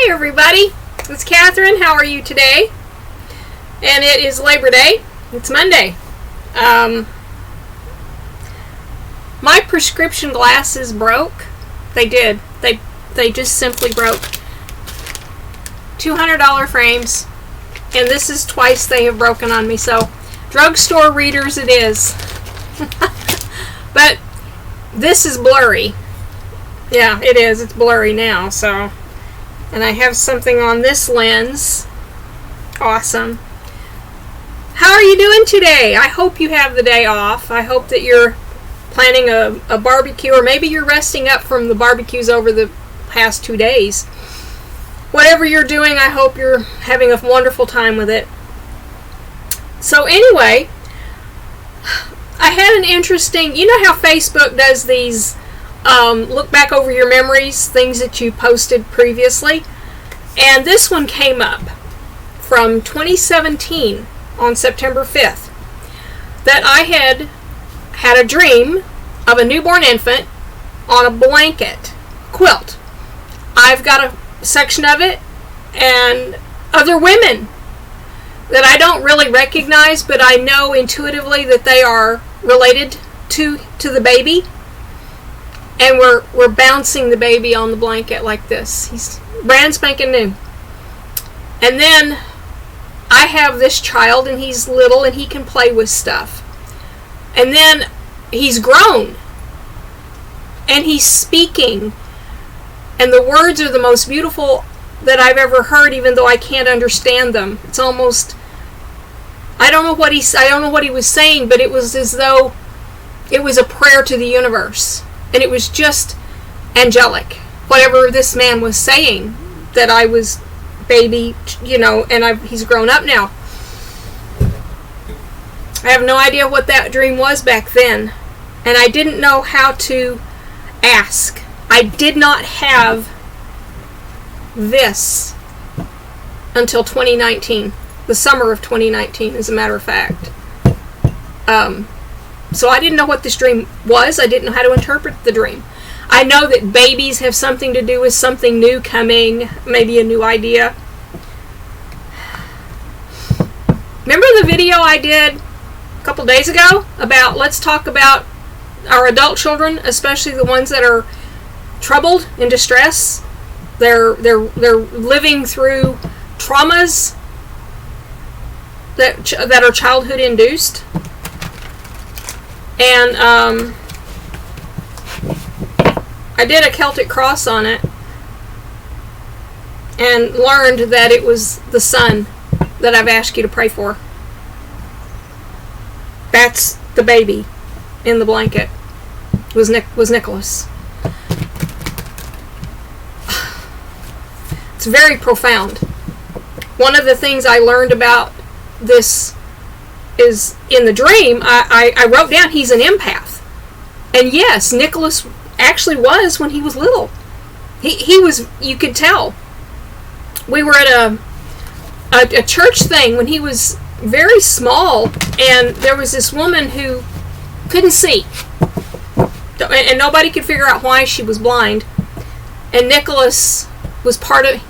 Hi everybody, it's Catherine. How are you today? And it is Labor Day. It's Monday. My prescription glasses broke. They did. They just simply broke. $200 frames, and this is twice they have broken on me. So, drugstore readers it is. But this is blurry. Yeah, it is. It's blurry now. So, and I have something on this lens. Awesome. How are you doing today? I hope you have the day off. I hope that you're planning a barbecue, or maybe you're resting up from the barbecues over the past 2 days. Whatever you're doing, I hope you're having a wonderful time with it. So anyway, I had an interesting, you know how Facebook does these look back over your memories, things that you posted previously, and this one came up from 2017 on September 5th that I had a dream of a newborn infant on a blanket quilt. I've got a section of it and other women that I don't really recognize, but I know intuitively that they are related to the baby. And we're bouncing the baby on the blanket like this. He's brand spanking new. And then I have this child, and he's little, and he can play with stuff. And then he's grown, and he's speaking, and the words are the most beautiful that I've ever heard, even though I can't understand them. It's almost, I don't know what he was saying, but it was as though it was a prayer to the universe. And it was just angelic, whatever this man was saying, that I was baby, and he's grown up now. I have no idea what that dream was back then, and I didn't know how to ask. I did not have this until 2019, the summer of 2019, as a matter of fact. So I didn't know what this dream was. I didn't know how to interpret the dream. I know that babies have something to do with something new coming, maybe a new idea. Remember the video I did a couple days ago about, let's talk about our adult children, especially the ones that are troubled, in distress. They're living through traumas that are childhood induced. And I did a Celtic cross on it and learned that it was the son that I've asked you to pray for. That's the baby in the blanket. Was Nicholas. It's very profound. One of the things I learned about this is in the dream, I wrote down he's an empath. And yes, Nicholas actually was when he was little. He was, you could tell. We were at a church thing when he was very small, and there was this woman who couldn't see. And nobody could figure out why she was blind. And Nicholas was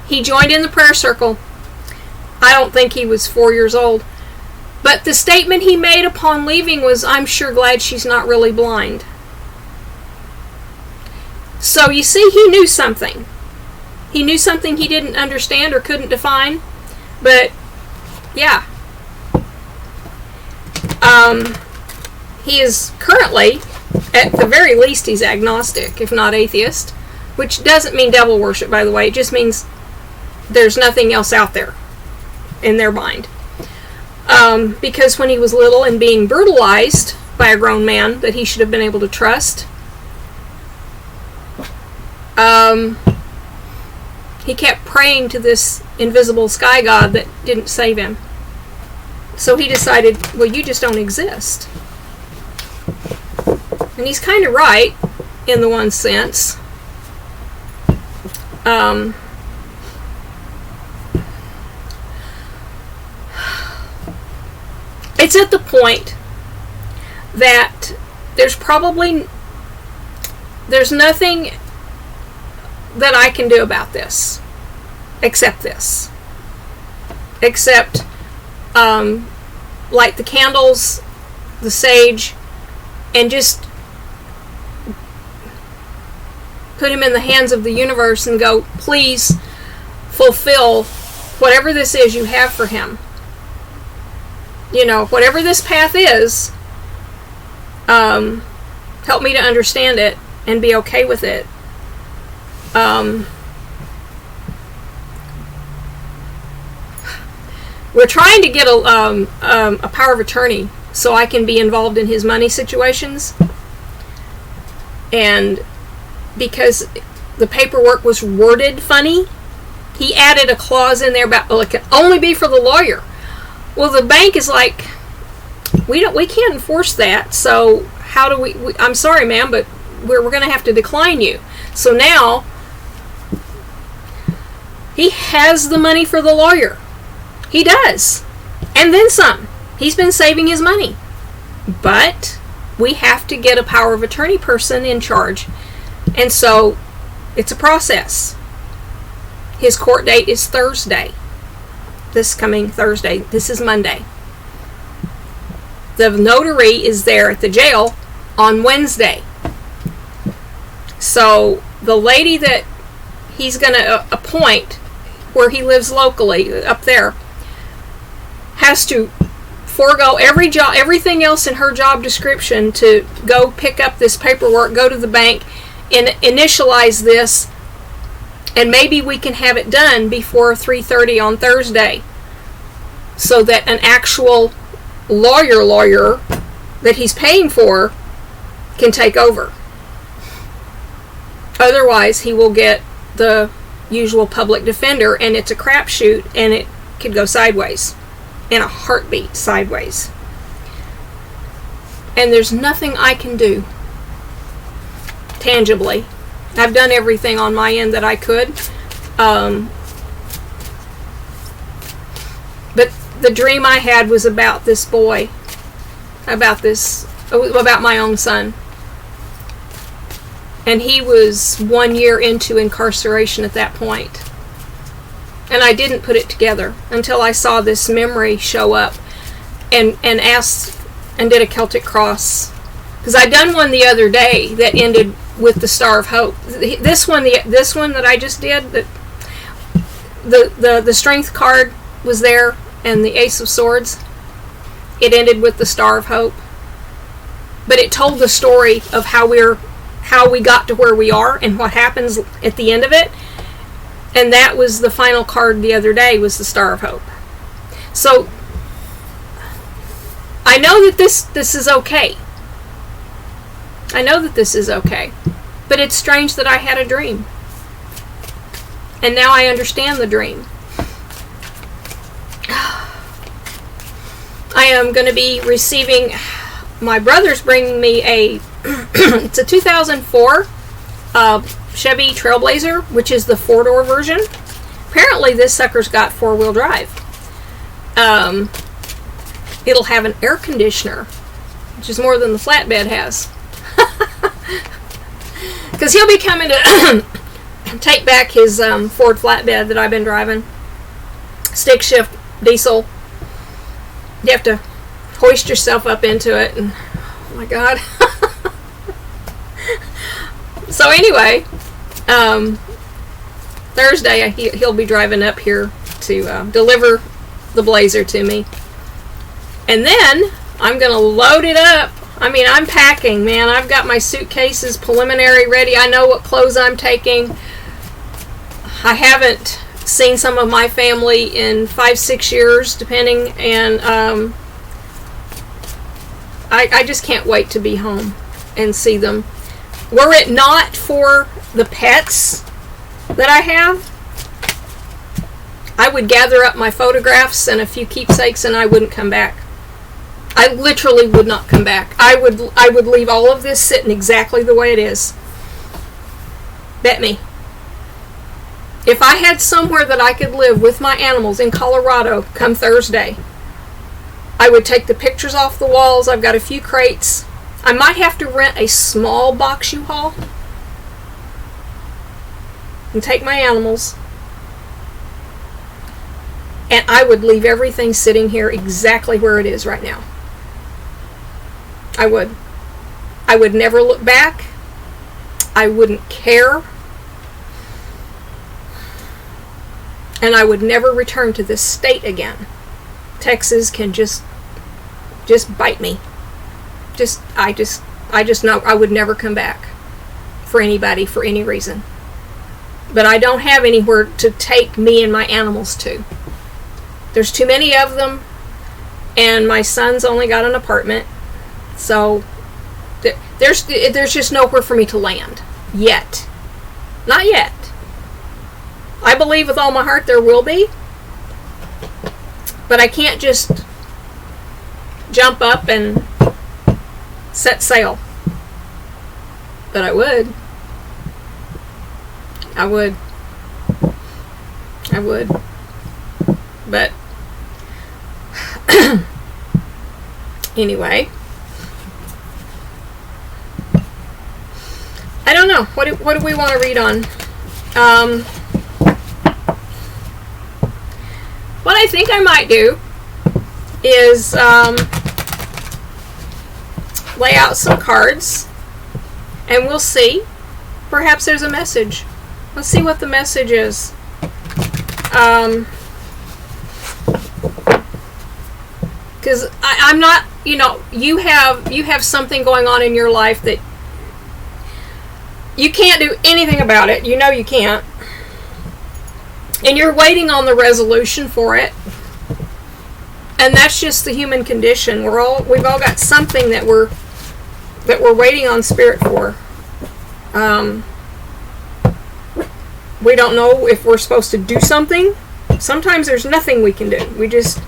he joined in the prayer circle. I don't think he was 4 years old. But the statement he made upon leaving was, "I'm sure glad she's not really blind." So you see, he knew something. He knew something he didn't understand or couldn't define. But, yeah. He is currently, at the very least, he's agnostic, if not atheist. Which doesn't mean devil worship, by the way. It just means there's nothing else out there in their mind. Because when he was little and being brutalized by a grown man that he should have been able to trust, he kept praying to this invisible sky god that didn't save him. So he decided, well, you just don't exist. And he's kind of right, in the one sense. It's at the point that there's nothing that I can do about this. accept this. Accept, light the candles, the sage, and just put him in the hands of the universe and go, please fulfill whatever this is you have for him. Whatever this path is, help me to understand it and be okay with it. We're trying to get a power of attorney so I can be involved in his money situations. And because the paperwork was worded funny, he added a clause in there about, well, it can only be for the lawyer. Well, the bank is like, we can't enforce that. So how do we I'm sorry, ma'am, but we're going to have to decline you. So now he has the money for the lawyer. He does. And then some. He's been saving his money. But we have to get a power of attorney person in charge. And so it's a process. His court date is Thursday. This coming Thursday. This is Monday. The notary is there at the jail on Wednesday. So the lady that he's going to appoint, where he lives locally, up there, has to forego everything else in her job description to go pick up this paperwork, go to the bank, and initialize this, and maybe we can have it done before 3:30 on Thursday, so that an actual lawyer that he's paying for can take over. Otherwise, he will get the usual public defender, and it's a crapshoot, and it could go sideways. In a heartbeat, sideways. And there's nothing I can do tangibly. I've done everything on my end that I could. But the dream I had was about this boy. About my own son. And he was 1 year into incarceration at that point. And I didn't put it together until I saw this memory show up and asked and did a Celtic cross. Because I'd done one the other day that ended with the Star of Hope. This one that I just did, the Strength card was there and the Ace of Swords. It ended with the Star of Hope. But it told the story of how we got to where we are and what happens at the end of it. And that was the final card the other day, was the Star of Hope. So I know that this is okay. I know that this is okay. But it's strange that I had a dream. And now I understand the dream. I am going to be receiving, my brother's bringing me it's a 2004 Chevy Trailblazer, which is the 4-door version. Apparently this sucker's got 4-wheel drive. It'll have an air conditioner, which is more than the flatbed has. Because he'll be coming to take back his Ford flatbed that I've been driving. Stick shift diesel. You have to hoist yourself up into it, and oh my God. So anyway, Thursday he'll be driving up here to deliver the Blazer to me. And then I'm going to load it up. I mean, I'm packing, man. I've got my suitcases preliminary ready. I know what clothes I'm taking. I haven't seen some of my family in 5-6 years, depending, and I just can't wait to be home and see them. Were it not for the pets that I have, I would gather up my photographs and a few keepsakes and I wouldn't come back. I literally would not come back. I would leave all of this sitting exactly the way it is. Bet me. If I had somewhere that I could live with my animals in Colorado come Thursday, I would take the pictures off the walls. I've got a few crates. I might have to rent a small box U-Haul and take my animals And I would leave everything sitting here exactly where it is right now. I would. I would never look back. I wouldn't care. And I would never return to this state again. Texas can just bite me. I just know I would never come back for anybody for any reason. But I don't have anywhere to take me and my animals to. There's too many of them, and my son's only got an apartment, so there's just nowhere for me to land yet. Not yet. I believe with all my heart there will be, but I can't just jump up and set sail. But I would. But anyway, I don't know. What do we want to read on? What I think I might do is lay out some cards, and we'll see. Perhaps there's a message. Let's see what the message is. Because I'm not, you have something going on in your life that you can't do anything about it. You know you can't. And you're waiting on the resolution for it. And that's just the human condition. We've all got something that we're waiting on Spirit for. We don't know if we're supposed to do something. Sometimes there's nothing we can do. We just,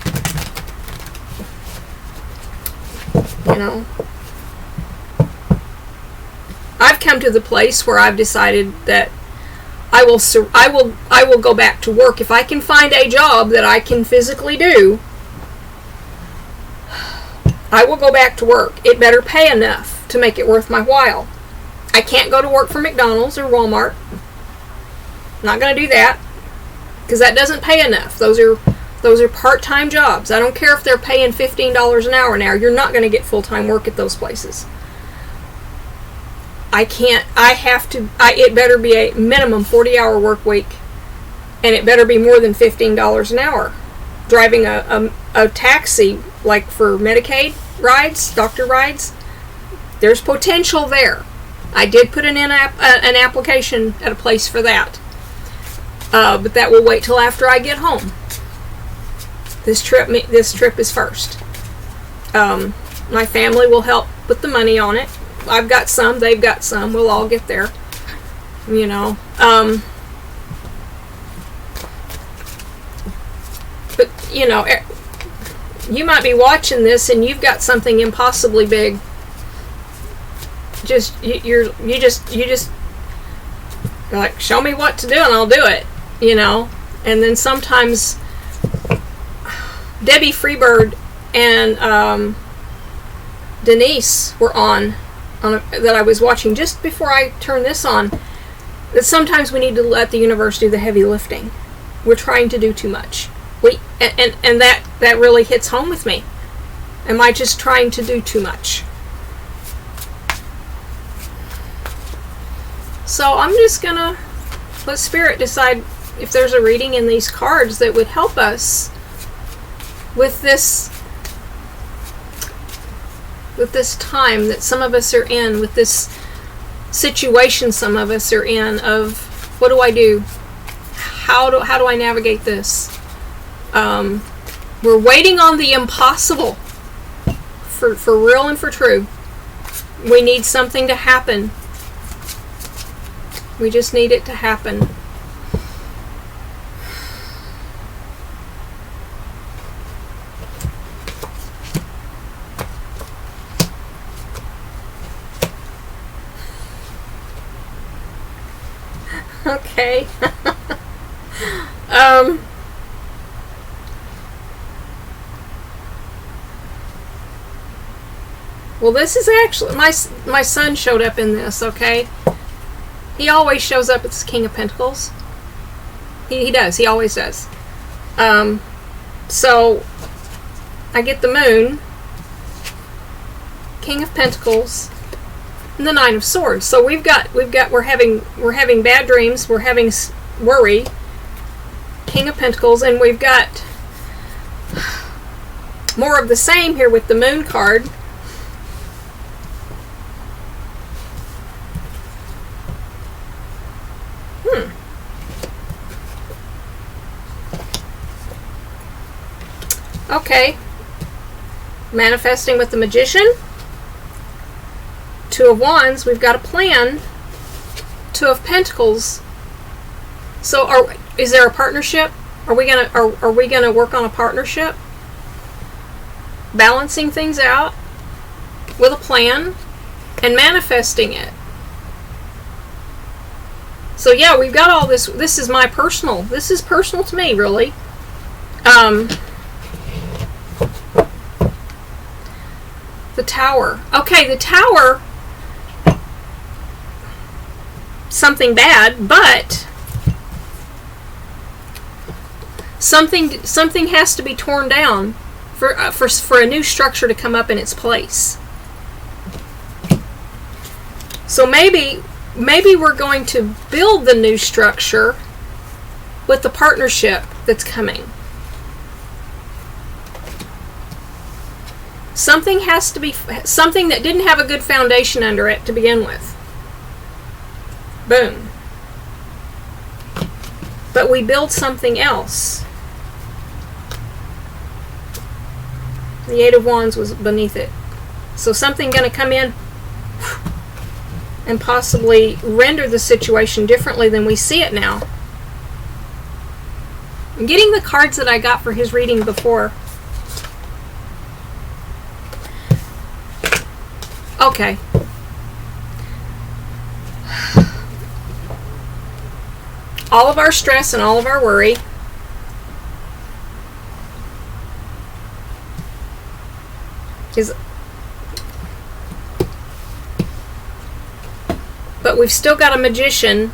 I've come to the place where I've decided that I will go back to work if I can find a job that I can physically do. I will go back to work. It better pay enough to make it worth my while. I can't go to work for McDonald's or Walmart. Not going to do that because that doesn't pay enough. Those are part-time jobs. I don't care if they're paying $15 an hour now. You're not going to get full-time work at those places. It better be a minimum 40-hour work week, and it better be more than $15 an hour. Driving a taxi, like for Medicaid rides, doctor rides, there's potential there. I did put in an application at a place for that. But that will wait till after I get home. This trip is first. My family will help put the money on it. I've got some, they've got some. We'll all get there. But you might be watching this and you've got something impossibly big. You're like, show me what to do and I'll do it. And then sometimes Debbie Freebird and Denise were on that I was watching just before I turned this on, that sometimes we need to let the universe do the heavy lifting. We're trying to do too much. And that really hits home with me. Am I just trying to do too much? So I'm just gonna let Spirit decide if there's a reading in these cards that would help us with this time that some of us are in, with this situation some of us are in, of what do I do? How do I navigate this? We're waiting on the impossible for real and for true. We need something to happen. We just need it to happen. Okay. Well, this is actually my son showed up in this. Okay, he always shows up as King of Pentacles. He does. He always does. So I get the Moon, King of Pentacles, and the Nine of Swords. So we're having bad dreams, we're having worry, King of Pentacles, and we've got more of the same here with the Moon card. Okay. Manifesting with the Magician. Two of Wands, we've got a plan. Two of Pentacles. So is there a partnership? Are we gonna work on a partnership? Balancing things out with a plan and manifesting it. So yeah, we've got all this. This is personal to me, really. The Tower. Okay, the Tower, something bad, but something has to be torn down for a new structure to come up in its place. So maybe we're going to build the new structure with the partnership that's coming. Something has to be something that didn't have a good foundation under it to begin with. Boom. But we build something else. The Eight of Wands was beneath it. So something going to come in and possibly render the situation differently than we see it now. I'm getting the cards that I got for his reading before. Okay. All of our stress and all of our worry is, but we've still got a Magician.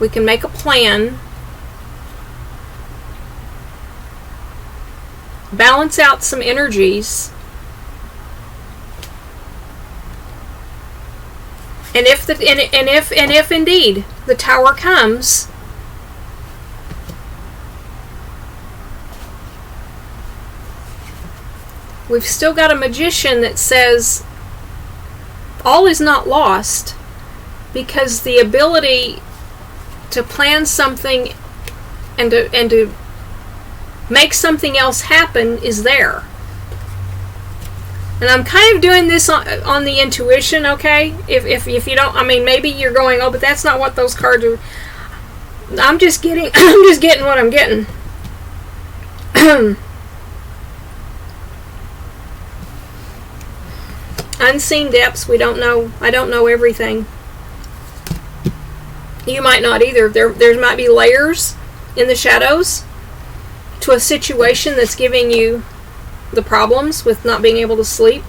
We can make a plan, balance out some energies, and if indeed the Tower comes, we've still got a Magician that says all is not lost, because the ability to plan something and to make something else happen is there. And I'm kind of doing this on the intuition, okay? If you don't, I mean, maybe you're going, oh, but that's not what those cards are. I'm just getting what I'm getting. Unseen depths. We don't know. I don't know everything. You might not either. There might be layers in the shadows to a situation that's giving you the problems with not being able to sleep.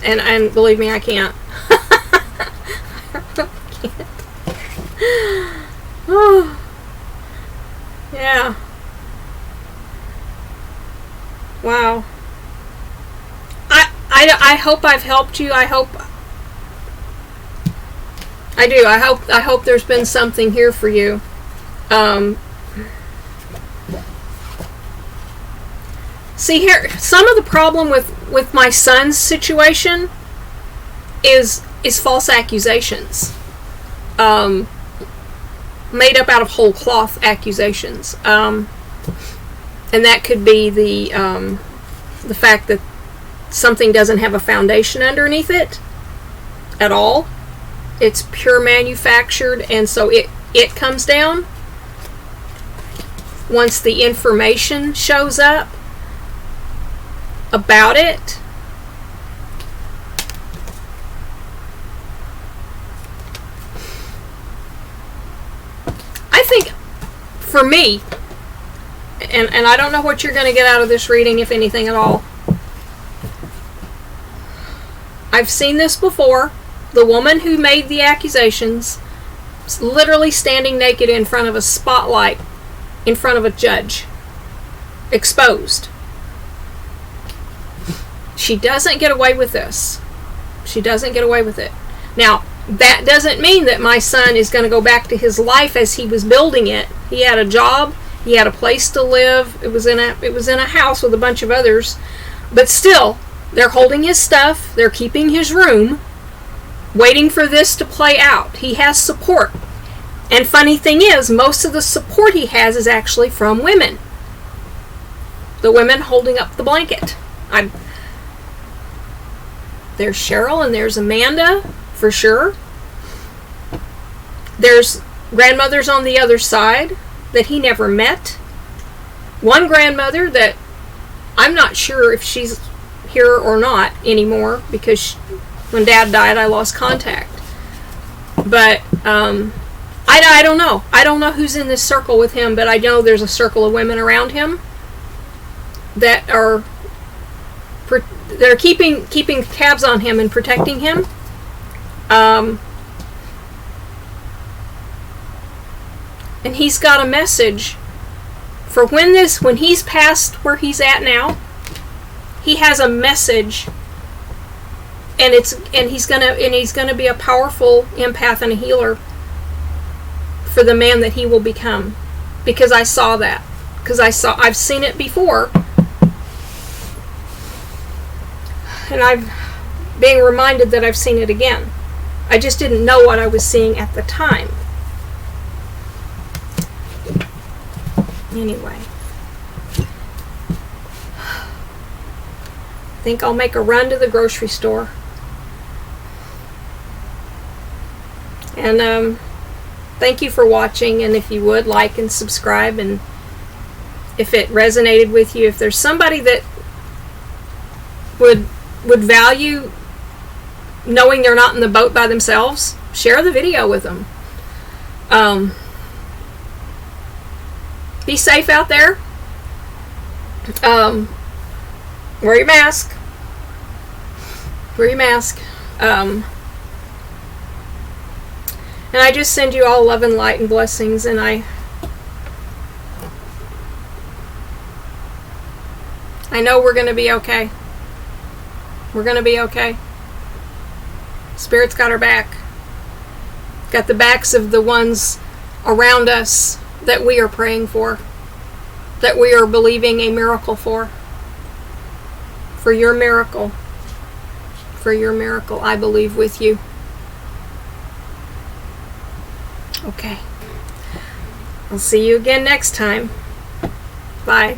And believe me, I can't. I can't. Oh, yeah. Wow. I hope I've helped you. I hope I do. I hope there's been something here for you. See here, some of the problem with my son's situation is false accusations, made up out of whole cloth accusations, and that could be the fact that something doesn't have a foundation underneath it at all. It's pure manufactured, and so it comes down once the information shows up about it. I think for me, and I don't know what you're going to get out of this reading, if anything at all. I've seen this before. The woman who made the accusations literally standing naked in front of a spotlight in front of a judge, exposed. She doesn't get away with this. She doesn't get away with it. Now, that doesn't mean that my son is going to go back to his life as he was building it. He had a job. He had a place to live. It was in a house with a bunch of others. But still, they're holding his stuff. They're keeping his room, waiting for this to play out. He has support. And funny thing is, most of the support he has is actually from women. The women holding up the blanket. There's Cheryl and there's Amanda, for sure. There's grandmothers on the other side that he never met. One grandmother that I'm not sure if she's here or not anymore, because when Dad died, I lost contact. But I don't know. I don't know who's in this circle with him, but I know there's a circle of women around him that are keeping tabs on him and protecting him. And he's got a message for when he's past where he's at now. He has a message, and he's gonna be a powerful empath and a healer for the man that he will become. Because I saw that. Because I've seen it before. And I'm being reminded that I've seen it again. I just didn't know what I was seeing at the time. Anyway. I think I'll make a run to the grocery store. And thank you for watching, and if you would, like and subscribe, and if it resonated with you, if there's somebody that would value knowing they're not in the boat by themselves, share the video with them. Be safe out there. Wear your mask. Wear your mask. And I just send you all love and light and blessings, and I know we're going to be okay. We're going to be okay. Spirit's got our back. Got the backs of the ones around us that we are praying for, that we are believing a miracle for. For your miracle. For your miracle, I believe with you. Okay. I'll see you again next time. Bye.